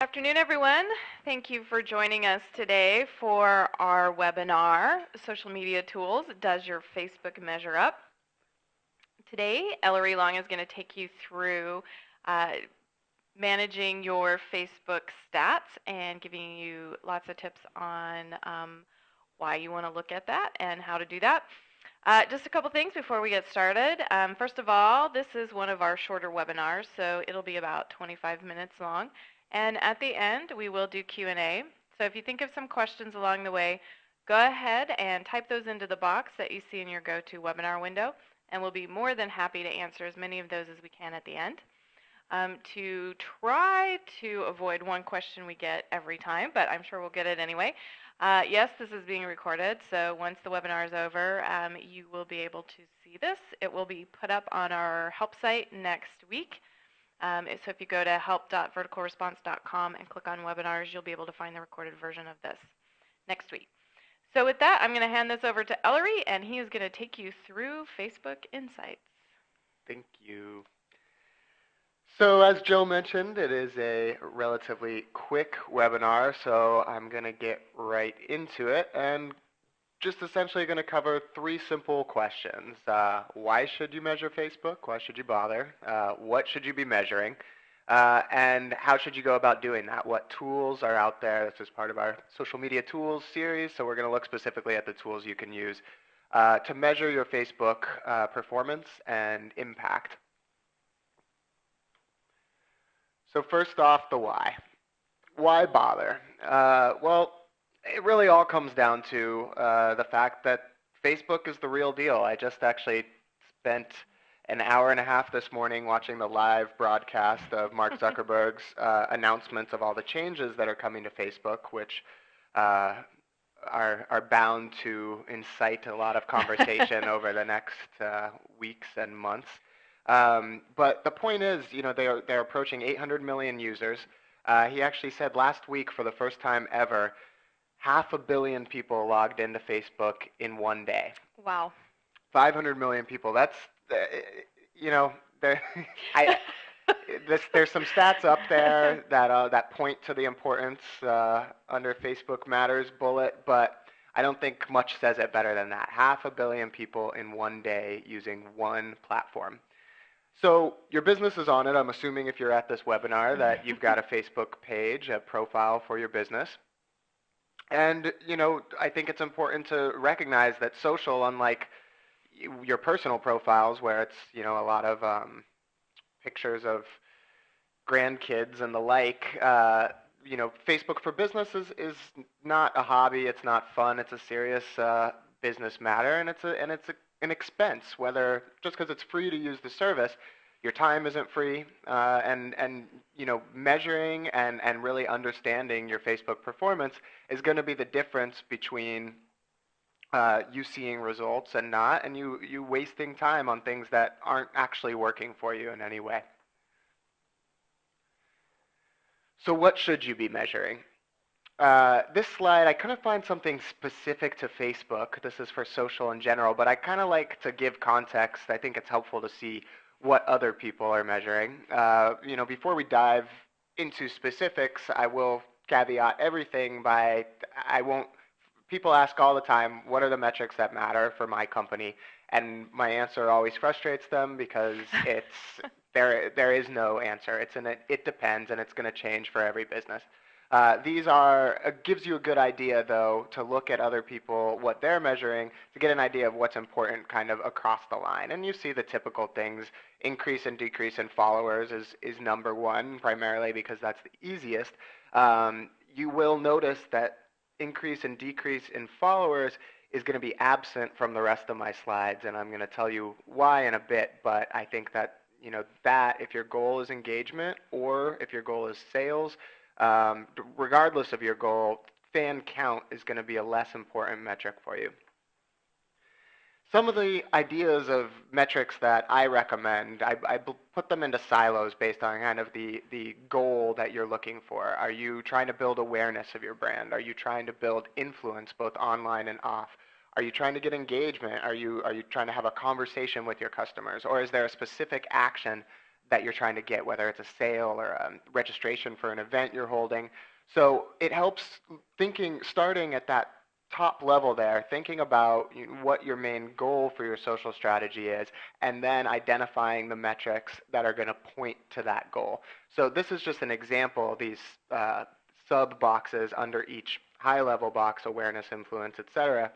Good afternoon, everyone. Thank you for joining us today for our webinar, Social Media Tools, Does Your Facebook Measure Up? Today, Ellery Long is going to take you through managing your Facebook stats and giving you lots of tips on why you want to look at that and how to do that. Just a couple things before we get started. First of all, this is one of our shorter webinars, so it'll be about 25 minutes long. And at the end, we will do Q&A. So if you think of some questions along the way, go ahead and type those into the box that you see in your GoToWebinar window, and we'll be more than happy to answer as many of those as we can at the end. To try to avoid one question we get every time, but I'm sure we'll get it anyway. Yes, this is being recorded, so once the webinar is over, you will be able to see this. It will be put up on our help site next week. So if you go to help.verticalresponse.com and click on webinars, you'll be able to find the recorded version of this next week. So with that, I'm going to hand this over to Ellery, and he is going to take you through Facebook Insights. Thank you. So as Joe mentioned, it is a relatively quick webinar, so I'm going to get right into it and just essentially going to cover three simple questions. Why should you measure Facebook? Why should you bother? What should you be measuring? And how should you go about doing that? What tools are out there? This is part of our social media tools series, so we're going to look specifically at the tools you can use to measure your Facebook performance and impact. So first off, the why. Why bother? Well, it really all comes down to the fact that Facebook is the real deal. I just actually spent an hour and a half this morning watching the live broadcast of Mark Zuckerberg's announcements of all the changes that are coming to Facebook, which are bound to incite a lot of conversation over the next weeks and months. But the point is, they're approaching 800 million users. He actually said last week, for the first time ever, 500 million people logged into Facebook in one day. Wow. 500 million people. That's, there's some stats up there that point to the importance under Facebook Matters bullet, but I don't think much says it better than that. 500 million people in one day using one platform. So your business is on it. I'm assuming if you're at this webinar that you've got a Facebook page, a profile for your business. And, I think it's important to recognize that social, unlike your personal profiles where it's, a lot of pictures of grandkids and the like, Facebook for business is not a hobby. It's not fun. It's a serious business matter, and it's an expense, whether just because it's free to use the service, your time isn't free, and measuring and really understanding your Facebook performance is going to be the difference between you seeing results and not, and you wasting time on things that aren't actually working for you in any way. So what should you be measuring? This slide, I couldn't find something specific to Facebook. This is for social in general, but I kind of like to give context. I think it's helpful to see what other people are measuring. Before we dive into specifics, I will caveat everything by people ask all the time, what are the metrics that matter for my company? And my answer always frustrates them because there is no answer. It depends, and it's going to change for every business. Gives you a good idea, though, to look at other people, what they're measuring, to get an idea of what's important kind of across the line. And you see the typical things. Increase and decrease in followers is number one, primarily because that's the easiest. You will notice that increase and decrease in followers is going to be absent from the rest of my slides, and I'm going to tell you why in a bit, but I think that, that if your goal is engagement or if your goal is sales, regardless of your goal, fan count is going to be a less important metric for you. Some of the ideas of metrics that I recommend, I put them into silos based on kind of the goal that you're looking for. Are you trying to build awareness of your brand? Are you trying to build influence both online and off? Are you trying to get engagement? Are you trying to have a conversation with your customers? Or is there a specific action that you're trying to get, whether it's a sale or a registration for an event you're holding. So it helps starting at that top level there, thinking about what your main goal for your social strategy is, and then identifying the metrics that are going to point to that goal. So this is just an example of these sub boxes under each high level box: awareness, influence, etc.,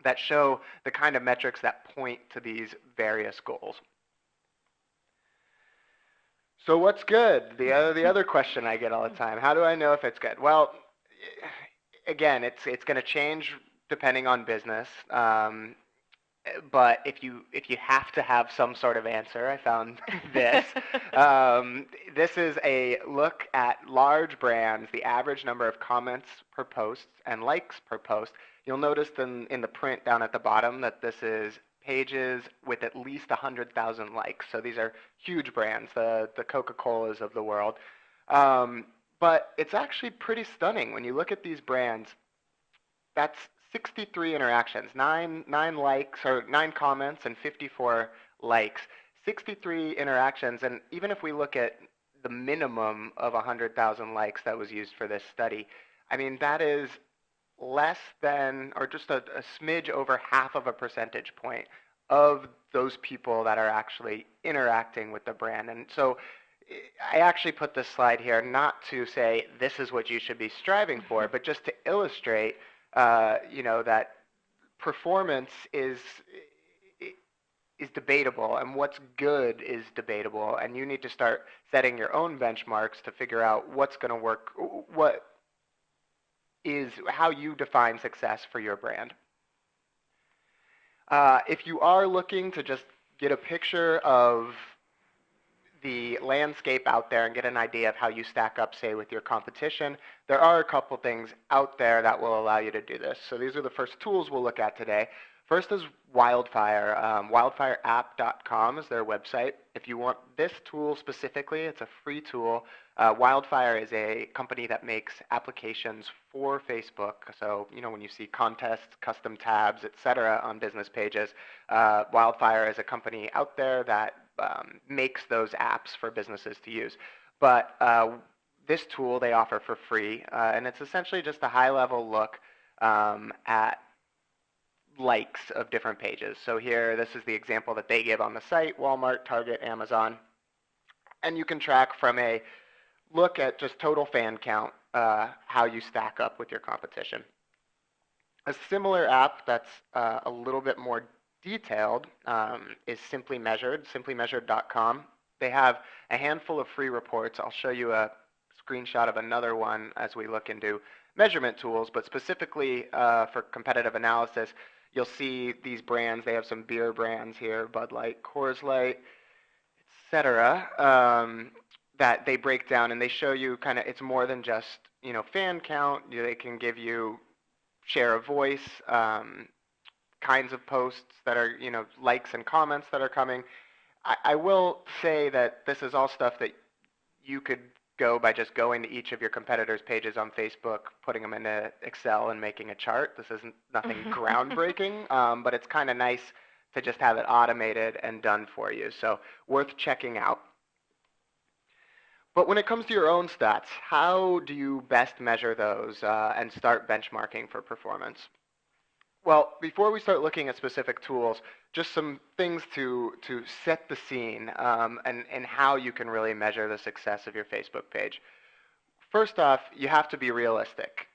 that show the kind of metrics that point to these various goals. So what's good? The other question I get all the time: how do I know if it's good? Well, again, it's going to change depending on business. But if you have to have some sort of answer, I found this. This is a look at large brands, the average number of comments per post and likes per post. You'll notice in the print down at the bottom that this is pages with at least 100,000 likes. So these are huge brands, the Coca-Colas of the world. But it's actually pretty stunning when you look at these brands. That's 63 interactions, nine likes, or 9 comments and 54 likes. 63 interactions, and even if we look at the minimum of 100,000 likes that was used for this study, I mean, that is less than, or just a smidge over half of a percentage point of those people that are actually interacting with the brand. And so I actually put this slide here not to say this is what you should be striving for, but just to illustrate that performance is debatable, and what's good is debatable, and you need to start setting your own benchmarks to figure out what's going to work, what is how you define success for your brand. If you are looking to just get a picture of the landscape out there and get an idea of how you stack up, say, with your competition, there are a couple things out there that will allow you to do this. So these are the first tools we'll look at today. First is Wildfire. Wildfireapp.com is their website. If you want this tool specifically, it's a free tool. Wildfire is a company that makes applications for Facebook. So, when you see contests, custom tabs, etc. on business pages, Wildfire is a company out there that makes those apps for businesses to use. But this tool they offer for free, and it's essentially just a high-level look at likes of different pages. So here, this is the example that they give on the site: Walmart, Target, Amazon. And you can track from a look at just total fan count how you stack up with your competition. A similar app that's a little bit more detailed is Simply Measured, simplymeasured.com. They have a handful of free reports. I'll show you a screenshot of another one as we look into measurement tools, but specifically for competitive analysis, you'll see these brands. They have some beer brands here: Bud Light, Coors Light, etc., that they break down, and they show you kind of, it's more than just fan count. They can give you share of voice, kinds of posts that are likes and comments that are coming. I will say that this is all stuff that you could go by just going to each of your competitors' pages on Facebook, putting them into Excel, and making a chart. This isn't nothing groundbreaking, but it's kind of nice to just have it automated and done for you. So worth checking out. But when it comes to your own stats, how do you best measure those and start benchmarking for performance? Well, before we start looking at specific tools, just some things to set the scene and how you can really measure the success of your Facebook page. First off, you have to be realistic.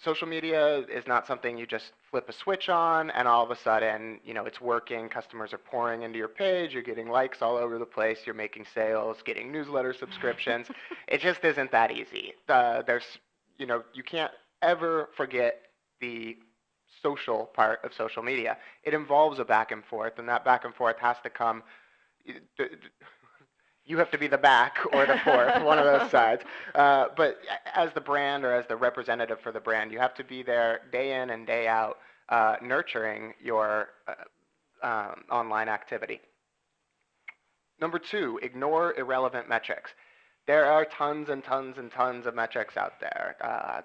Social media is not something you just flip a switch on and all of a sudden, it's working. Customers are pouring into your page. You're getting likes all over the place. You're making sales, getting newsletter subscriptions. It just isn't that easy. You can't ever forget the social part of social media. It involves a back and forth, and that back and forth has to come. You have to be the back or the forth, one of those sides. But as the brand or as the representative for the brand, you have to be there day in and day out, nurturing your online activity. Number 2, ignore irrelevant metrics. There are tons and tons and tons of metrics out there.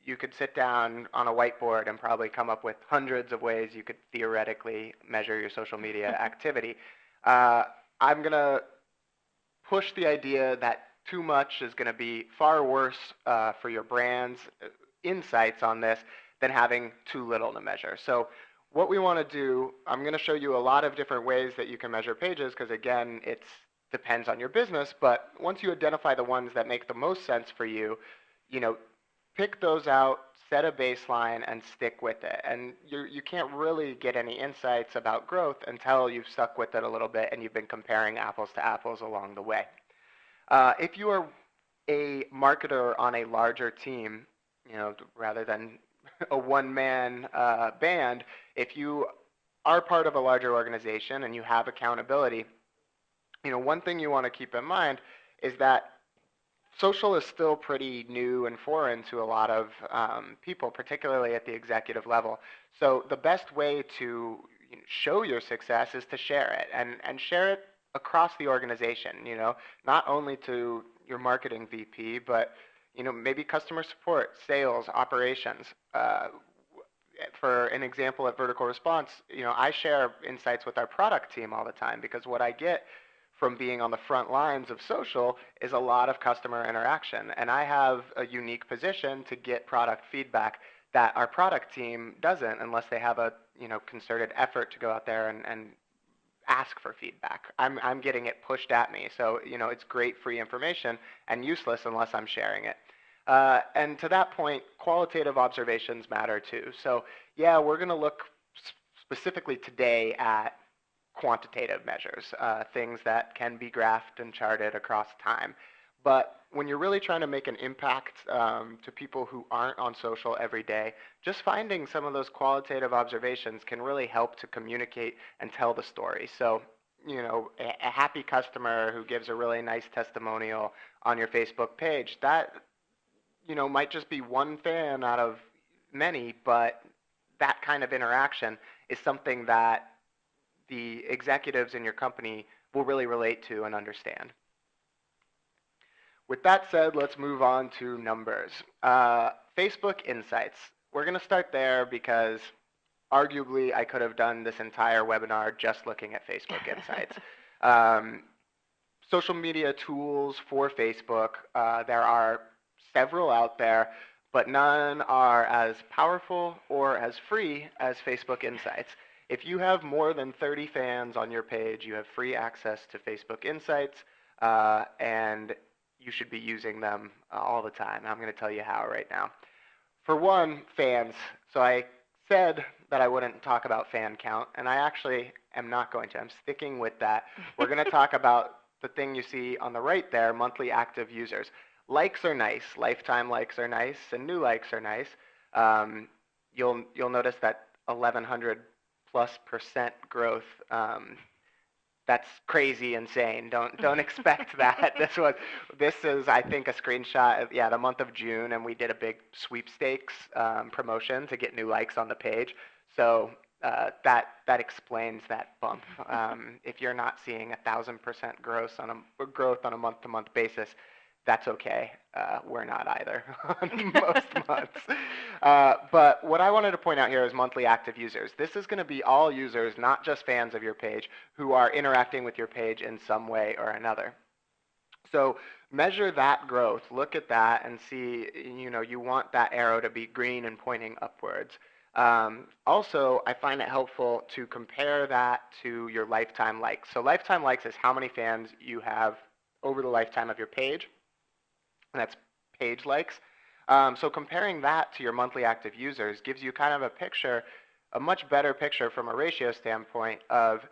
You could sit down on a whiteboard and probably come up with hundreds of ways you could theoretically measure your social media activity. I'm going to push the idea that too much is going to be far worse for your brand's insights on this than having too little to measure. So what we want to do, I'm going to show you a lot of different ways that you can measure pages because, again, it depends on your business. But once you identify the ones that make the most sense for you, you know, pick those out, set a baseline, and stick with it. And you can't really get any insights about growth until you've stuck with it a little bit and you've been comparing apples to apples along the way. If you are a marketer on a larger team, rather than a one-man band, if you are part of a larger organization and you have accountability, one thing you want to keep in mind is that social is still pretty new and foreign to a lot of people, particularly at the executive level. So the best way to show your success is to share it and share it across the organization, not only to your marketing VP, but maybe customer support, sales, operations. For an example at Vertical Response, I share insights with our product team all the time because what I get from being on the front lines of social is a lot of customer interaction. And I have a unique position to get product feedback that our product team doesn't unless they have a concerted effort to go out there and ask for feedback. I'm getting it pushed at me. So it's great free information and useless unless I'm sharing it. And to that point, qualitative observations matter too. So yeah, we're going to look specifically today at quantitative measures, things that can be graphed and charted across time. But when you're really trying to make an impact to people who aren't on social every day, just finding some of those qualitative observations can really help to communicate and tell the story. So, a happy customer who gives a really nice testimonial on your Facebook page, that, might just be one fan out of many, but that kind of interaction is something that the executives in your company will really relate to and understand. With that said, let's move on to numbers. Facebook Insights. We're going to start there because arguably I could have done this entire webinar just looking at Facebook Insights. Social media tools for Facebook, there are several out there, but none are as powerful or as free as Facebook Insights. If you have more than 30 fans on your page, you have free access to Facebook Insights, and you should be using them all the time. I'm going to tell you how right now. For one, fans. So I said that I wouldn't talk about fan count, and I actually am not going to. I'm sticking with that. We're going to talk about the thing you see on the right there, monthly active users. Likes are nice. Lifetime likes are nice, and new likes are nice. You'll notice that 1,100+% growth. That's crazy insane. Don't expect that. This is I think a screenshot of the month of June, and we did a big sweepstakes promotion to get new likes on the page. So that explains that bump. If you're not seeing 1,000% growth on a month-to-month basis, that's okay. We're not either on most months. But what I wanted to point out here is monthly active users. This is going to be all users, not just fans of your page, who are interacting with your page in some way or another. So measure that growth. Look at that and see, you want that arrow to be green and pointing upwards. Also, I find it helpful to compare that to your lifetime likes. So lifetime likes is how many fans you have over the lifetime of your page. And that's page likes. So comparing that to your monthly active users gives you kind of a much better picture from a ratio standpoint of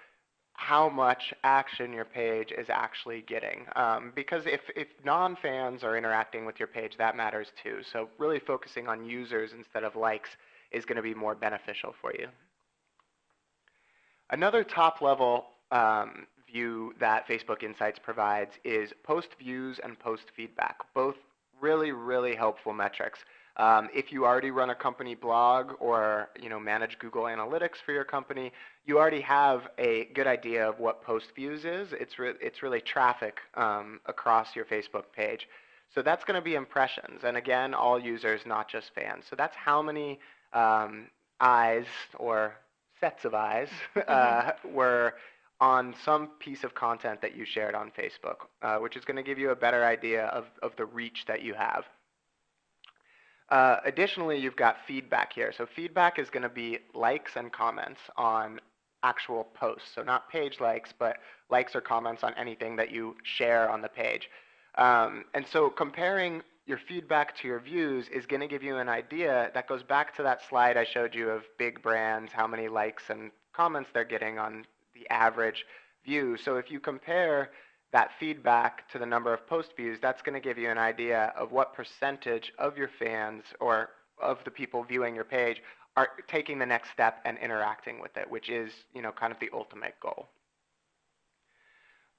how much action your page is actually getting. Because if non-fans are interacting with your page, that matters too. So really focusing on users instead of likes is going to be more beneficial for you. Another top-level view that Facebook Insights provides is post views and post feedback, both really, really helpful metrics. If you already run a company blog or manage Google Analytics for your company, you already have a good idea of what post views is. It's really traffic across your Facebook page. So that's going to be impressions, and again, all users, not just fans. So that's how many eyes or sets of eyes were on some piece of content that you shared on Facebook, which is going to give you a better idea of the reach that you have. Additionally, you've got feedback here. So feedback is going to be likes and comments on actual posts. So not page likes, but likes or comments on anything that you share on the page. And so comparing your feedback to your views is going to give you an idea that goes back to that slide I showed you of big brands, how many likes and comments they're getting on the average view. So if you compare that feedback to the number of post views, that's going to give you an idea of what percentage of your fans or of the people viewing your page are taking the next step and interacting with it, which is, kind of the ultimate goal.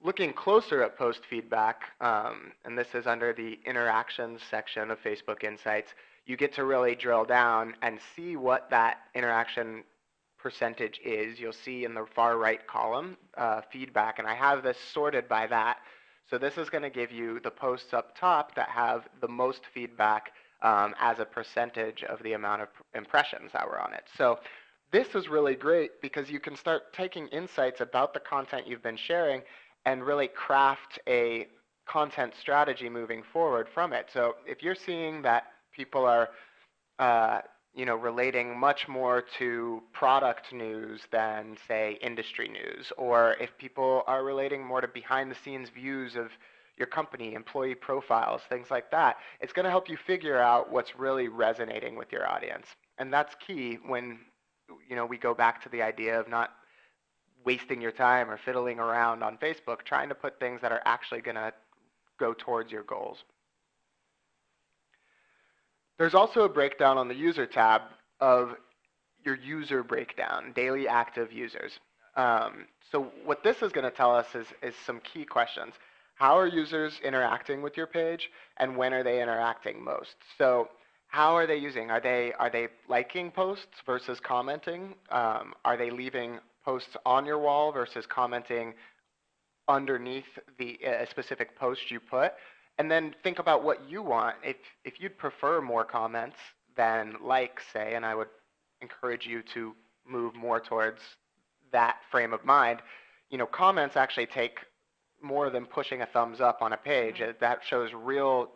Looking closer at post feedback, and this is under the interactions section of Facebook Insights, you get to really drill down and see what that interaction percentage is. You'll see in the far right column feedback, and I have this sorted by that. So this is going to give you the posts up top that have the most feedback as a percentage of the amount of impressions that were on it. So this is really great because you can start taking insights about the content you've been sharing and really craft a content strategy moving forward from it. So if you're seeing that people are relating much more to product news than, say, industry news, or if people are relating more to behind-the-scenes views of your company, employee profiles, things like that, it's going to help you figure out what's really resonating with your audience. And that's key when, we go back to the idea of not wasting your time or fiddling around on Facebook, trying to put things that are actually going to go towards your goals. There's also a breakdown on the user tab of your user breakdown, daily active users. So what this is going to tell us is some key questions. How are users interacting with your page, and when are they interacting most? So how are they using? Are they liking posts versus commenting? Are they leaving posts on your wall versus commenting underneath the specific post you put? And then think about what you want. If you'd prefer more comments than likes, say, and I would encourage you to move more towards that frame of mind, comments actually take more than pushing a thumbs up on a page. That shows real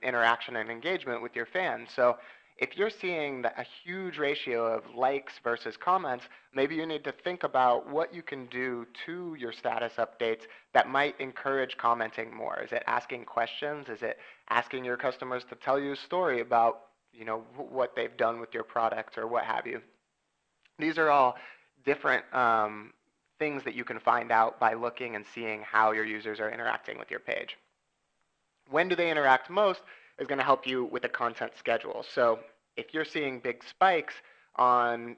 interaction and engagement with your fans. So if you're seeing a huge ratio of likes versus comments, maybe you need to think about what you can do to your status updates that might encourage commenting more. Is it asking questions? Is it asking your customers to tell you a story about, what they've done with your product or what have you? These are all different things that you can find out by looking and seeing how your users are interacting with your page. When do they interact most is going to help you with a content schedule. So if you're seeing big spikes on,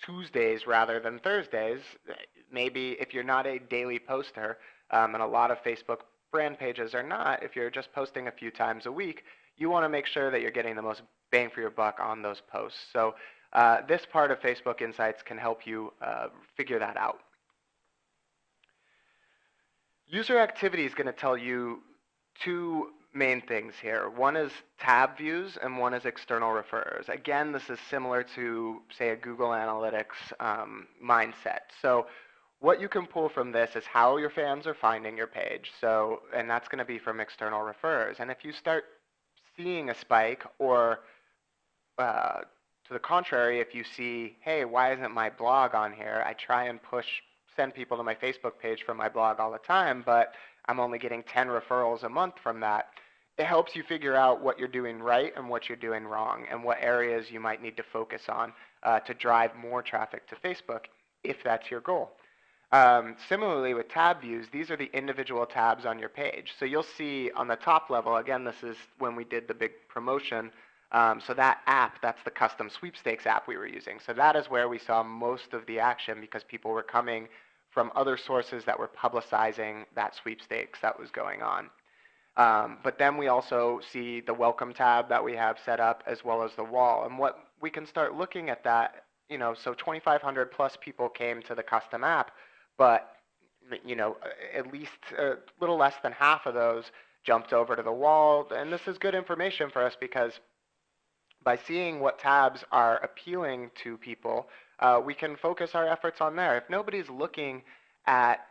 Tuesdays rather than Thursdays, maybe if you're not a daily poster, and a lot of Facebook brand pages are not, if you're just posting a few times a week, you want to make sure that you're getting the most bang for your buck on those posts. So this part of Facebook Insights can help you figure that out. User activity is going to tell you two main things here. One is tab views and one is external referrers. Again, this is similar to, say, a Google Analytics mindset. So what you can pull from this is how your fans are finding your page. So, and that's going to be from external referrers. And if you start seeing a spike, or to the contrary, if you see, hey, why isn't my blog on here? I try and send people to my Facebook page from my blog all the time, but I'm only getting 10 referrals a month from that. It helps you figure out what you're doing right and what you're doing wrong, and what areas you might need to focus on to drive more traffic to Facebook, if that's your goal. Similarly with tab views, these are the individual tabs on your page. So you'll see on the top level, again, this is when we did the big promotion. So that app, that's the custom sweepstakes app we were using. So that is where we saw most of the action because people were coming from other sources that were publicizing that sweepstakes that was going on. But then we also see the welcome tab that we have set up, as well as the wall. And what we can start looking at that, so 2,500 plus people came to the custom app, but at least a little less than half of those jumped over to the wall. And this is good information for us because By seeing what tabs are appealing to people, we can focus our efforts on there. If nobody's looking at,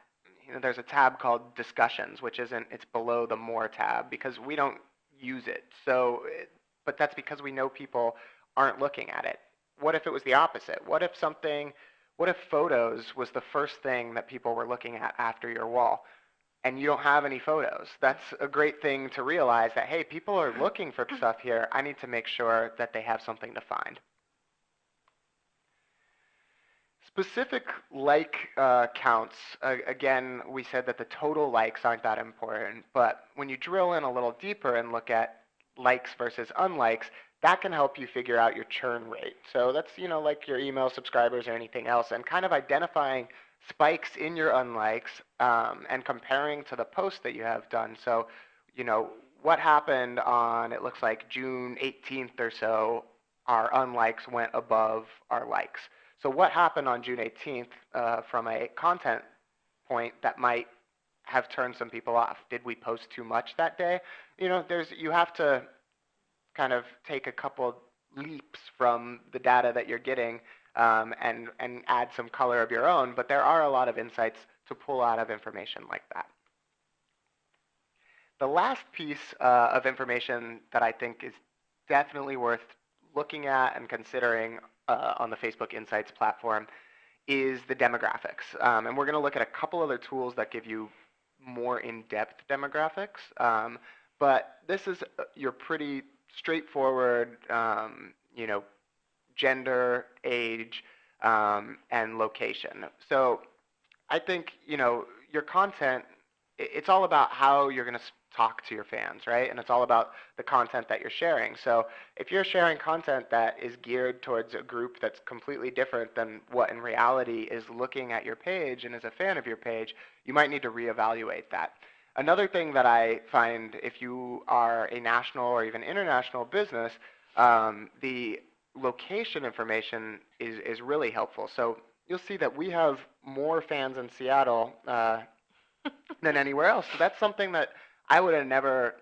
there's a tab called discussions, which isn't, it's below the more tab because we don't use it. But that's because we know people aren't looking at it. What if it was the opposite? What if photos was the first thing that people were looking at after your wall? And you don't have any photos. That's a great thing to realize that, hey, people are looking for stuff here. I need to make sure that they have something to find. Specific like counts, again, we said that the total likes aren't that important, but when you drill in a little deeper and look at likes versus unlikes, that can help you figure out your churn rate. So that's, like your email subscribers or anything else, and kind of identifying spikes in your unlikes and comparing to the post that you have done. So, what happened on, it looks like June 18th or so, our unlikes went above our likes. So what happened on June 18th from a content point that might have turned some people off? Did we post too much that day? You have to kind of take a couple leaps from the data that you're getting and add some color of your own, but there are a lot of insights to pull out of information like that. The last piece of information that I think is definitely worth looking at and considering on the Facebook Insights platform is the demographics. And we're going to look at a couple other tools that give you more in-depth demographics. But this is your pretty straightforward, gender, age, and location. So I think, your content, it's all about how you're going to talk to your fans, right? And it's all about the content that you're sharing. So if you're sharing content that is geared towards a group that's completely different than what in reality is looking at your page and is a fan of your page, you might need to reevaluate that. Another thing that I find, if you are a national or even international business, the location information is really helpful. So you'll see that we have more fans in Seattle than anywhere else. So that's something that I would have never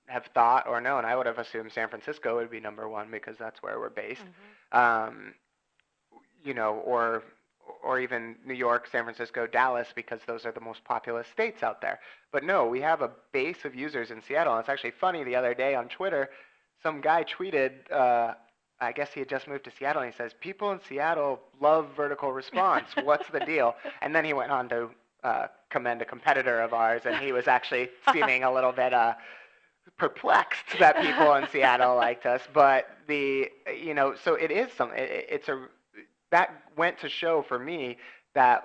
have thought or known. I would have assumed San Francisco would be number one because that's where we're based. Mm-hmm. Or even New York, San Francisco, Dallas, because those are the most populous states out there. But no, we have a base of users in Seattle. And it's actually funny, the other day on Twitter, some guy tweeted, I guess he had just moved to Seattle, and he says, people in Seattle love vertical response. What's the deal? And then he went on to commend a competitor of ours, and he was actually seeming a little bit perplexed that people in Seattle liked us. But so it is that went to show for me that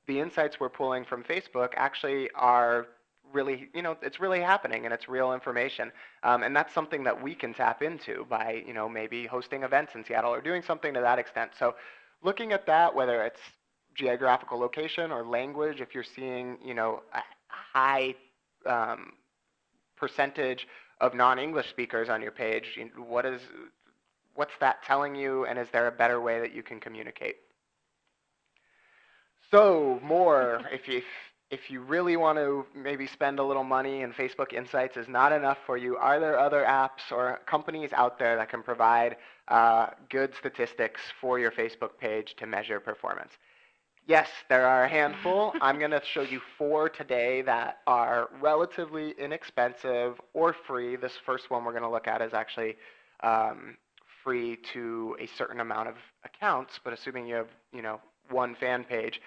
the insights we're pulling from Facebook actually are really, it's really happening and it's real information. And that's something that we can tap into by, maybe hosting events in Seattle or doing something to that extent. So looking at that, whether it's geographical location or language, if you're seeing, a high percentage of non-English speakers on your page, what's that telling you, and is there a better way that you can communicate? So more, if you really want to maybe spend a little money and Facebook Insights is not enough for you, are there other apps or companies out there that can provide good statistics for your Facebook page to measure performance? Yes, there are a handful. I'm going to show you 4 today that are relatively inexpensive or free. This first one we're going to look at is actually free to a certain amount of accounts, but assuming you have, one fan page,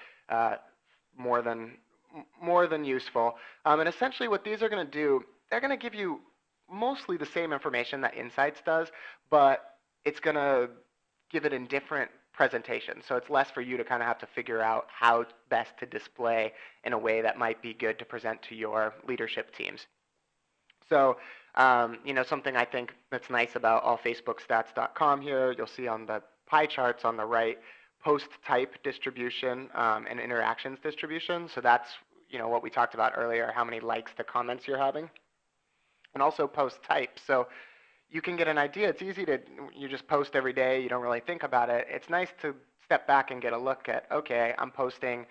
more than useful. And essentially what these are going to do, they're going to give you mostly the same information that Insights does, but it's going to give it in different presentation. So it's less for you to kind of have to figure out how best to display in a way that might be good to present to your leadership teams. So, something I think that's nice about allfacebookstats.com here, you'll see on the pie charts on the right, post type distribution and interactions distribution. So that's, what we talked about earlier, how many likes to comments you're having. And also post type. So you can get an idea. It's easy you just post every day. You don't really think about it. It's nice to step back and get a look at, okay, I'm posting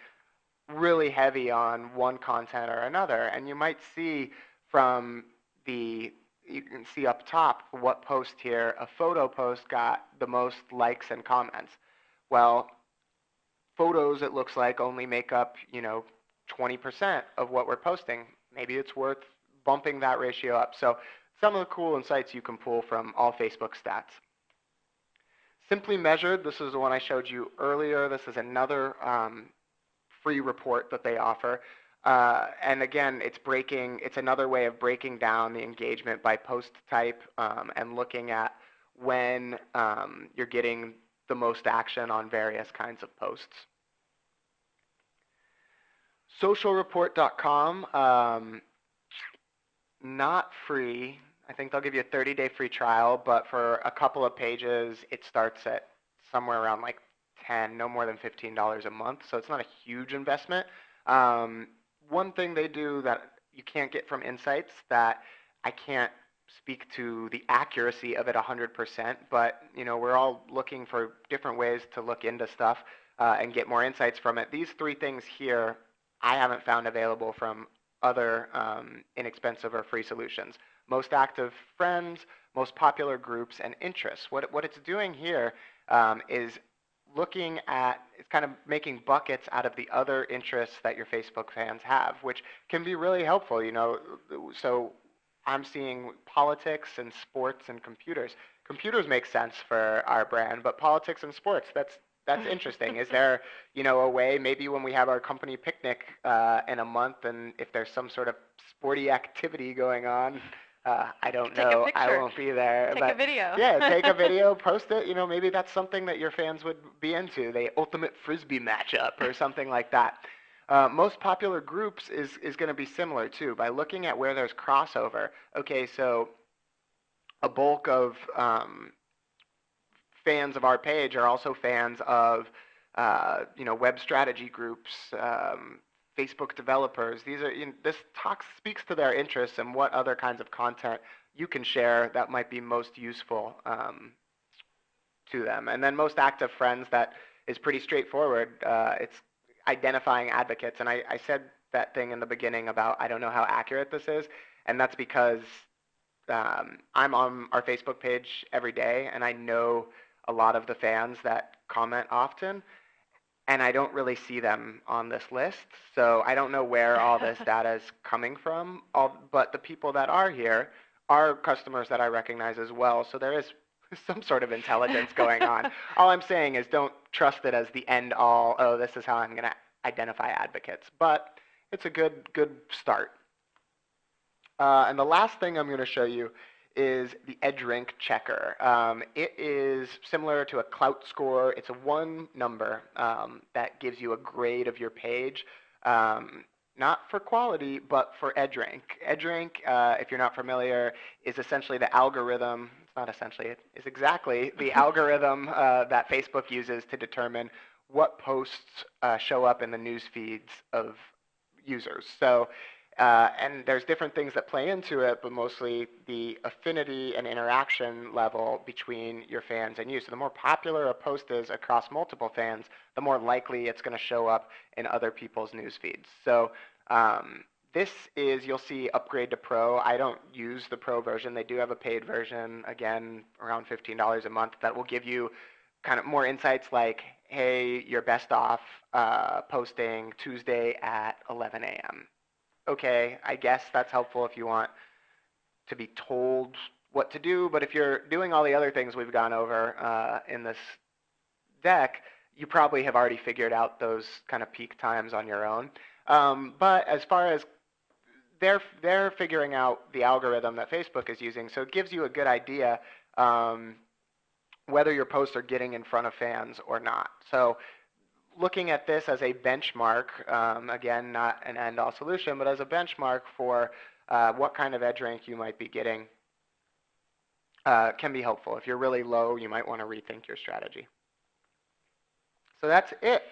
really heavy on one content or another. And you might see from the, you can see up top what post here, a photo post got the most likes and comments. Well, photos, it looks like, only make up, 20% of what we're posting. Maybe it's worth bumping that ratio up. So some of the cool insights you can pull from all Facebook stats. Simply Measured, this is the one I showed you earlier. This is another free report that they offer. And again, it's another way of breaking down the engagement by post type and looking at when you're getting the most action on various kinds of posts. Socialreport.com, not free. I think they'll give you a 30-day free trial, but for a couple of pages, it starts at somewhere around like no more than $15 a month, so it's not a huge investment. One thing they do that you can't get from Insights, that I can't speak to the accuracy of it 100%, but we're all looking for different ways to look into stuff and get more insights from it. These three things here I haven't found available from other inexpensive or free solutions. Most active friends, most popular groups, and interests. What it's doing here is looking at, it's kind of making buckets out of the other interests that your Facebook fans have, which can be really helpful. So I'm seeing politics and sports and computers. Computers make sense for our brand, but politics and sports, that's interesting. Is there, a way, maybe when we have our company picnic in a month, and if there's some sort of sporty activity going on, I don't know. I won't be there. Take a video. Yeah, take a video, post it. Maybe that's something that your fans would be into. The ultimate frisbee matchup or something like that. Most popular groups is going to be similar too. By looking at where there's crossover. Okay, so a bulk of fans of our page are also fans of web strategy groups, Facebook developers. This talk speaks to their interests and what other kinds of content you can share that might be most useful to them. And then most active friends, that is pretty straightforward. It's identifying advocates. And I said that thing in the beginning about I don't know how accurate this is, and that's because I'm on our Facebook page every day, and I know a lot of the fans that comment often, and I don't really see them on this list, so I don't know where all this data is coming from. But the people that are here are customers that I recognize as well, so there is some sort of intelligence going on. All I'm saying is don't trust it as the end all, oh, this is how I'm going to identify advocates, but it's a good start. And the last thing I'm going to show you is the Edgerink Checker. It is similar to a Clout Score. It's a one number that gives you a grade of your page, not for quality, but for Edgerink. Edgerink, if you're not familiar, is essentially the algorithm. It's not essentially, it is exactly the algorithm that Facebook uses to determine what posts show up in the news feeds of users. So and there's different things that play into it, but mostly the affinity and interaction level between your fans and you. So the more popular a post is across multiple fans, the more likely it's going to show up in other people's news feeds. So this is, you'll see upgrade to Pro. I don't use the Pro version. They do have a paid version, again, around $15 a month, that will give you kind of more insights like, hey, you're best off posting Tuesday at 11 a.m. Okay, I guess that's helpful if you want to be told what to do, but if you're doing all the other things we've gone over in this deck, you probably have already figured out those kind of peak times on your own. But as far as they're figuring out the algorithm that Facebook is using, so it gives you a good idea whether your posts are getting in front of fans or not. So looking at this as a benchmark, again, not an end-all solution, but as a benchmark for what kind of Edgerink you might be getting, can be helpful. If you're really low, you might want to rethink your strategy. So that's it.